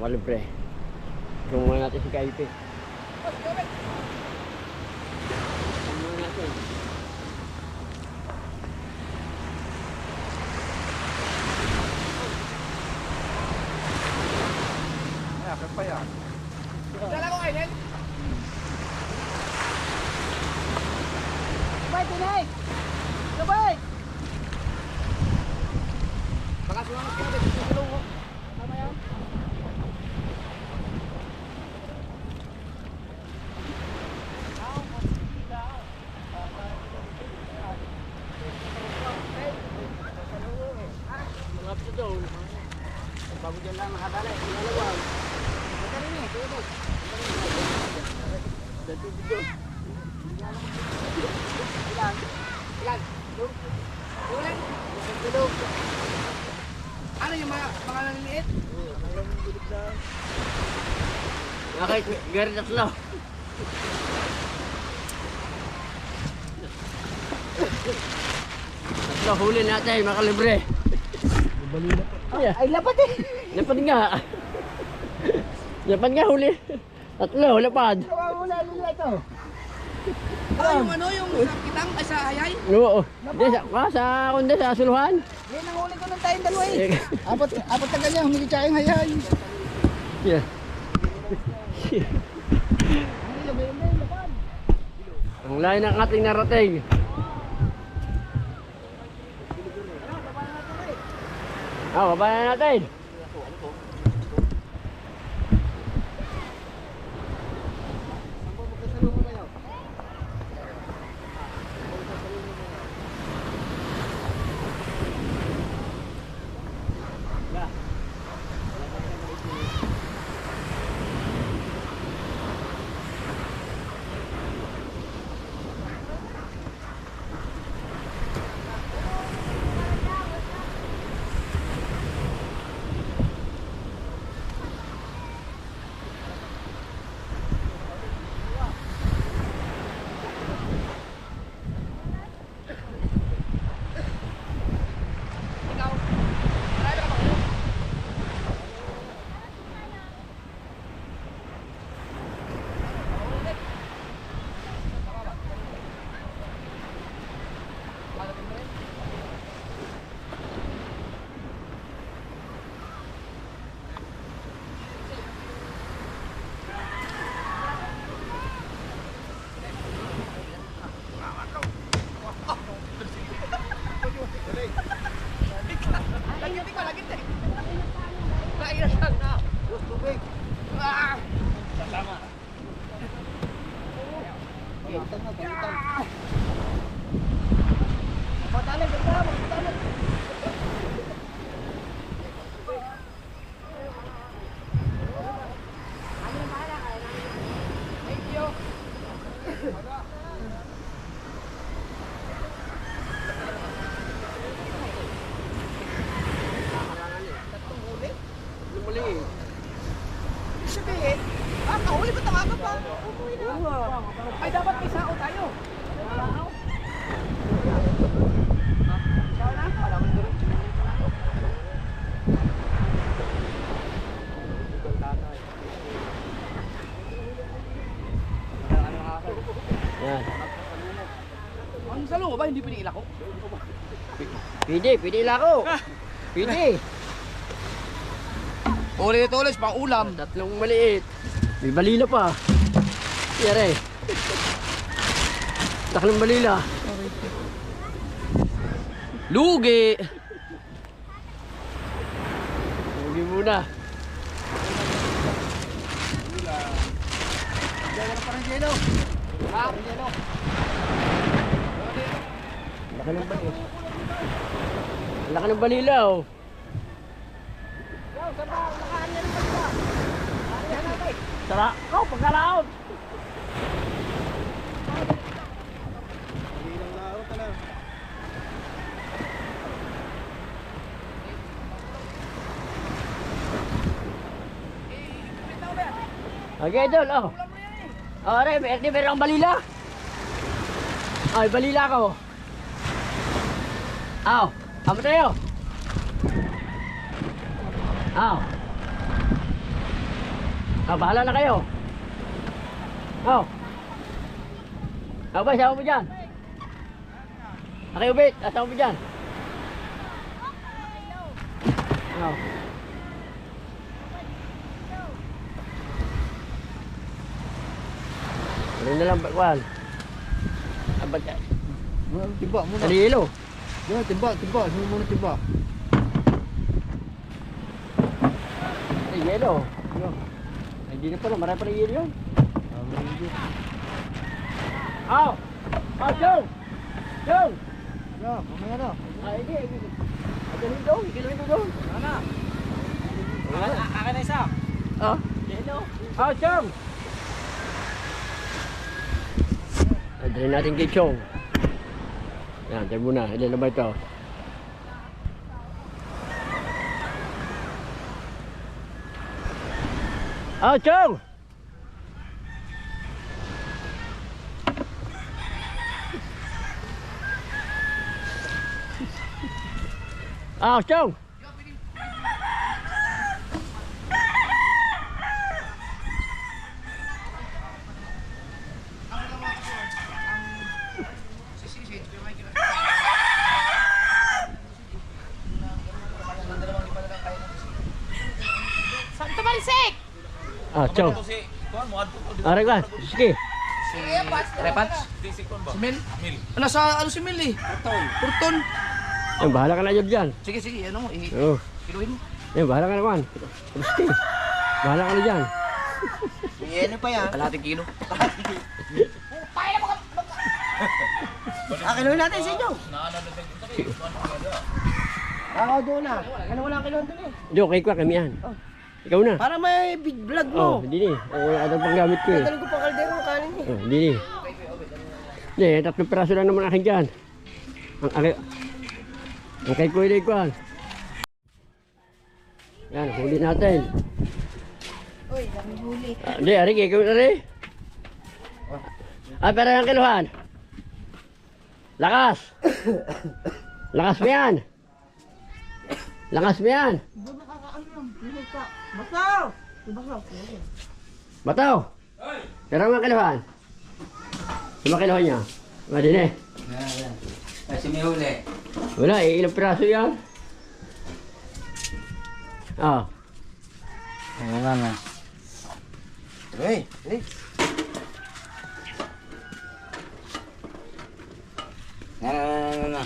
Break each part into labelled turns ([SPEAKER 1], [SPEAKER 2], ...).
[SPEAKER 1] Makalibre. Kumuha natin si Kaipe. Kumuha natin.
[SPEAKER 2] Ayan, pa yan.
[SPEAKER 3] Dala ko kainin. Sabay, Tinay! Sabay! Baka sumangat ka na, tulong ko. Tama yan?
[SPEAKER 1] Mga pito doon. Bago dyan lang nakadala. Ilalawang.
[SPEAKER 3] Madali niya, tulog.
[SPEAKER 1] Dito dito.
[SPEAKER 3] Ilan? Ilan? Ulan? Tulog. Ano yung mga naliliit?
[SPEAKER 1] Kahit gari tatlo. Tatlo huli natin, makalibre.
[SPEAKER 3] Ay, lapat eh.
[SPEAKER 1] Lapad nga. Lapad nga huli. Tatlo, lapad.
[SPEAKER 3] Wala nila ito. Yung ano, yung sa kitang, ay sa hayay?
[SPEAKER 1] Oo. Di, kundi sa suluhan.
[SPEAKER 3] Yan ang huli ko ng tayong dalawa eh. Apat na ganyan, humigit siya yung hayay.
[SPEAKER 1] Yeah. Ang layo ng ating narating. Babayan natin.
[SPEAKER 3] Kahuli ba tamaga pa? Ay, dapat may sao tayo.
[SPEAKER 1] Yan.
[SPEAKER 3] Ang salo mo ba? Hindi pinigil ako?
[SPEAKER 1] Pwede lako. Pwede.
[SPEAKER 3] Ulit-ulit, pang ulam.
[SPEAKER 1] Tatlong maliit. May balila pa. Yare. Tatlong balila. Lugi. Lugi muna.
[SPEAKER 3] Diyan ka na parang yelo. Ha? Yelo.
[SPEAKER 1] Laki ng balila. Laki ng balila oh. Tara, kau pagkalaot. Okay, idol, oh. Oh, re, di merong balila. Ay, balila ko. Aw, amo tayo. Aw. Bahala na kayo. Oh. Abay, sama mo dyan. Ubit, sama mo dyan. Oh. Ano na lang, bakwan. Abad,
[SPEAKER 2] Tiba muna.
[SPEAKER 1] Kalilo.
[SPEAKER 2] Yan, tiba. Sino muna tiba?
[SPEAKER 1] Ay, yelo. Ay, hindi na pala, marami pala yelo yun. Aw! Chong! Chong!
[SPEAKER 2] Ya, mamaya na.
[SPEAKER 1] Ay, hindi. Ikaluhin doon, doon.
[SPEAKER 3] Ano? Akin na isa.
[SPEAKER 1] Ah? Yelo. Chong! Ay, dali natin kay Chong. Yan, tayo muna. Ilan na ba ito? Chong! Chong!
[SPEAKER 3] Sakto balisik!
[SPEAKER 1] Chong. Aray ka, sige.
[SPEAKER 3] Repats? Si Mil? Ano si Mil eh? Purton.
[SPEAKER 1] Yan, bahala ka na dyan.
[SPEAKER 3] Sige, ano mo,
[SPEAKER 1] Oh.
[SPEAKER 3] kiluhin mo.
[SPEAKER 1] Yan, bahala ka naman. Sige. Bahala ka na dyan.
[SPEAKER 3] Ano pa yan? Kalating kilo. Kiluhin natin sa inyo. Doon na. Ano wala kiluhin doon eh.
[SPEAKER 1] Jo, kay kwa kami yan. Ikaw na.
[SPEAKER 3] Para may vlog mo.
[SPEAKER 1] Hindi ni. Ano pang gamit ko eh.
[SPEAKER 3] Dadalhin ko pa kaldero kanin eh.
[SPEAKER 1] Hindi ni. Hindi, 3 piraso lang naman akin dyan. Ang kay Kuya Kwan. Yan, huli natin.
[SPEAKER 3] Uy, dami huli.
[SPEAKER 1] Hindi, Arik, ikaw na rin. Pero ang kiluhan. Lakas. Lakas mo yan. Lakas mo yan.
[SPEAKER 3] Basaw!
[SPEAKER 1] Bataw. Pero ang kiluhan. Yung kiluhan niya. Madin eh.
[SPEAKER 3] Kasi may huli.
[SPEAKER 1] Wala, ilang piraso yan.
[SPEAKER 3] Ano na. Hey. Na.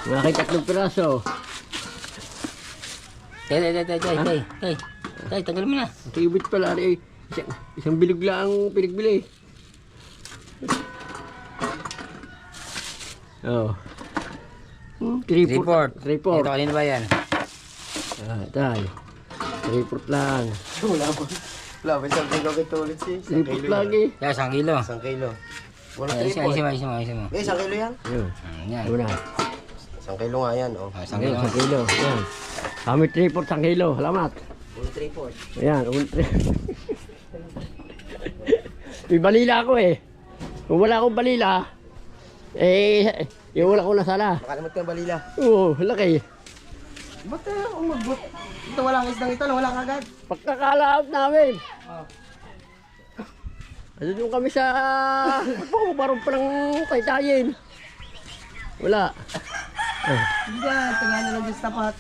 [SPEAKER 1] Wala kay 3 piraso.
[SPEAKER 3] Tay, tagal mo na.
[SPEAKER 1] Tibit pala rin. Isang bilog lang ang pinagbili. Report.
[SPEAKER 3] Ito, kanina ba yan?
[SPEAKER 1] Tayo. Report lang.
[SPEAKER 2] Wala, may isang kilo kito ulit si.
[SPEAKER 1] Report lagi.
[SPEAKER 3] Kaya 1 kilo.
[SPEAKER 2] 1 kilo. Wala
[SPEAKER 3] Ayos mo.
[SPEAKER 2] 1 kilo yan?
[SPEAKER 1] Yun.
[SPEAKER 3] Yan.
[SPEAKER 1] Una.
[SPEAKER 2] 1 kilo nga yan, oh.
[SPEAKER 3] 1
[SPEAKER 1] Ayan,
[SPEAKER 3] kilo.
[SPEAKER 1] 1 kilo. Ayan. Kami report 1 kilo. Salamat.
[SPEAKER 2] 1
[SPEAKER 1] Ayan. May balila ako eh. Kung wala akong balila, yung wala ko na sala.
[SPEAKER 2] Makalimot ka ng balila.
[SPEAKER 1] Oo, laki.
[SPEAKER 2] Ba't umagbot? Ito walang isdang ito, walang agad.
[SPEAKER 1] Pagkakalaap namin. Doon kami sa... Parang palang taytayin. Wala.
[SPEAKER 2] Hindi, taga na lang sa tapat.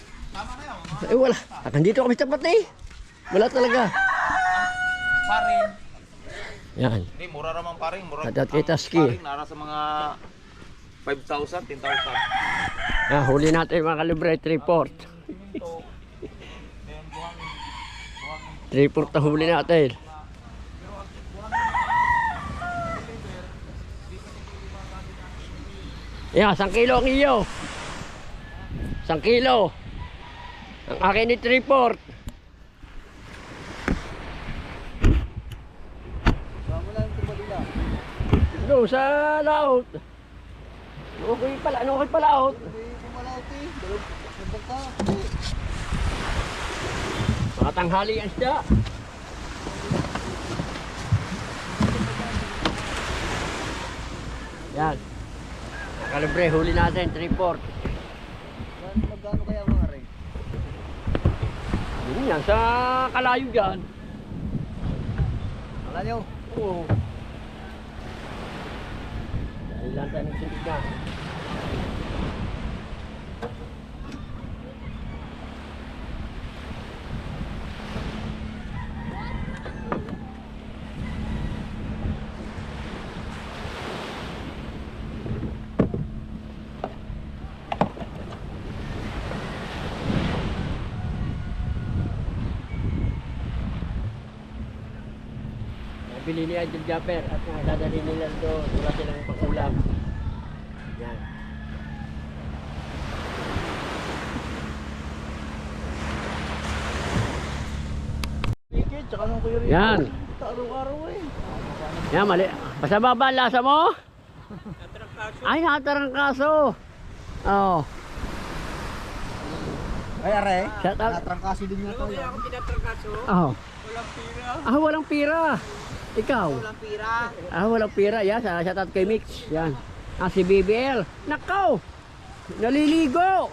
[SPEAKER 1] Wala. At nandito kami sa tapat eh. Wala talaga.
[SPEAKER 4] Paring.
[SPEAKER 1] Yan.
[SPEAKER 4] Hindi, mura naman paring. Mura.
[SPEAKER 1] At kay Taski.
[SPEAKER 4] Paring, nara sa mga 5,000, 10,000.
[SPEAKER 1] Huli natin mga kalibre, 3-port. 3-port na huli natin. Yan, 1 kilo ang iyo. 1 kilo. Ang akin ni 3-port. Doon sa laot. Okay pala, ano okay pala out? Mga tanghali ang isda. Yan. Kalibre, huli natin, 3-port.
[SPEAKER 2] Magkano kaya mga rin?
[SPEAKER 1] Yan, sa kalayo dyan.
[SPEAKER 2] Malayo.
[SPEAKER 1] Oo. Dahil lang tayo nagsilig na. Bili ni Idol Japper at dadali nila doon. Wala silang pang-ulam. Yan.
[SPEAKER 2] Pikit, tsaka nung kuya rin.
[SPEAKER 1] Yan.
[SPEAKER 2] Araw-araw eh.
[SPEAKER 1] Yan, mali. Basta baba ang lasa mo? Ay, natarangkaso. Oo.
[SPEAKER 2] Ay, are.
[SPEAKER 1] Shout out.
[SPEAKER 2] Natrangkasi din nga tayo.
[SPEAKER 1] Oo. Ah, walang pira. Ikaw?
[SPEAKER 2] Walang pira.
[SPEAKER 1] Ah, walang pira. Yan, shout out kay Mix. Yan. Ah, si BBL. Nakaw! Naliligo!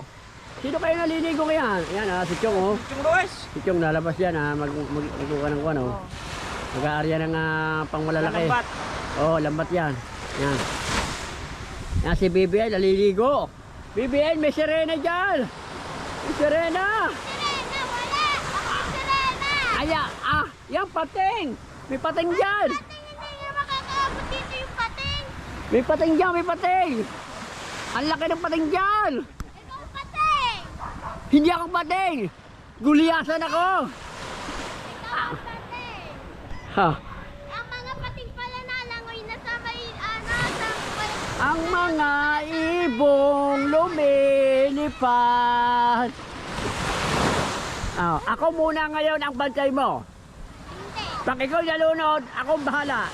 [SPEAKER 1] Sino kayo naliligo kaya? Yan, si Chong, oh.
[SPEAKER 3] Yung Luis.
[SPEAKER 1] Si Chong lalabas yan, magkuha ng kuwan, oh. Mag-aarya ng pangmalalaki.
[SPEAKER 3] Lambat.
[SPEAKER 1] Oh, lambat yan. Yan. Yan si BBL, naliligo. BBL, may sirena dyan. May sirena.
[SPEAKER 5] Sirena, wala! Bakit sirena?
[SPEAKER 1] Aya, yan pating. May pating dyan.
[SPEAKER 5] Pating, hindi niya makakaabot dito yung pating.
[SPEAKER 1] May pating dyan, may pating. Ang laki ng pating dyan.
[SPEAKER 5] Ikaw pating!
[SPEAKER 1] Hindi ako pating. Guliyasan ako.
[SPEAKER 5] Ikaw ang pating!
[SPEAKER 1] Ha.
[SPEAKER 5] Ang mga pating pala nalangoy na sa may,
[SPEAKER 1] Ang mga ibong lumilipad. Ako muna ngayon ang bantay mo.
[SPEAKER 5] Hindi.
[SPEAKER 1] Pag ikaw nalunod, ako bahala.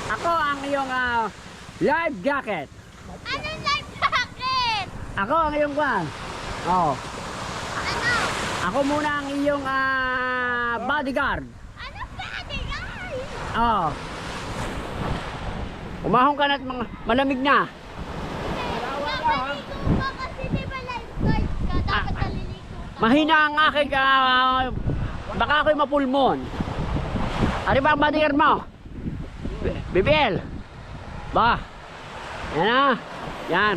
[SPEAKER 1] Ako ang iyong life jacket.
[SPEAKER 5] Anong life jacket?
[SPEAKER 1] Ako ang iyong kwan. Oh.
[SPEAKER 5] Ano?
[SPEAKER 1] Ako muna ang iyong bodyguard.
[SPEAKER 5] Anong pating? Ay!
[SPEAKER 1] Oh. Umahon ka na at malamig na.
[SPEAKER 5] Naliligo ka kasi di ba lifeguard ka? Dapat naliligo ka.
[SPEAKER 1] Mahina ang aking baka ako'y mapulmon. Ano ba ang bodyguard mo? BBL. Ba. Yan na. Yan.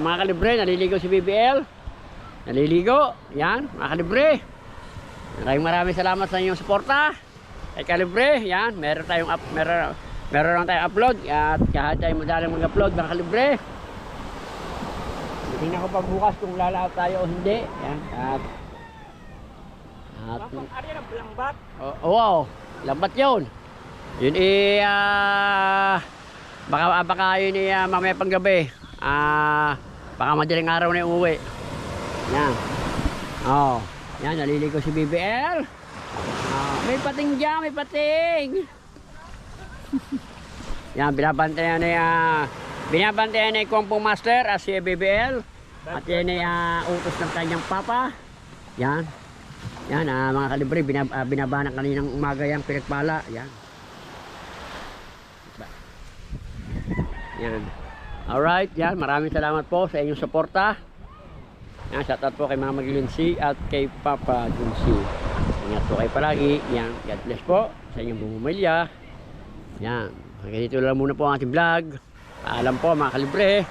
[SPEAKER 1] Mga kalibre, naliligo si BBL. Naliligo. Yan. Mga kalibre. Maraming salamat sa inyong suporta. Kay kalibre. Yan. Meron lang tayong upload. At kahit tayo madalang mag-upload, mga kalibre. Tingnan ko pagbukas kung lalaot tayo o hindi. Yan. At
[SPEAKER 3] Lambat.
[SPEAKER 1] wow. Lambat yun. Yun baka yun mamaya pang gabi. Baka madaling araw na uuwi. Yan. Oh. Yan, naliligo si BBL. May pating dyan, may pating. Yan, binabantayan na yung Kung Fu Master as si BBL. At yan ay utos ng kanyang papa. Yan. Yan, mga kalibre, binabanak kaninang umaga yung pinagpala. Yan. Yan. Alright, yan. Maraming salamat po sa inyong suporta. Yan, shoutout po kay Mama Gilinsi at kay Papa Gilinsi. Ingat po kayo palagi. Yan, God bless po sa inyong bumumilya. Yan. Hanggang dito lang muna po ang ating vlog. Paalam po mga kalibre.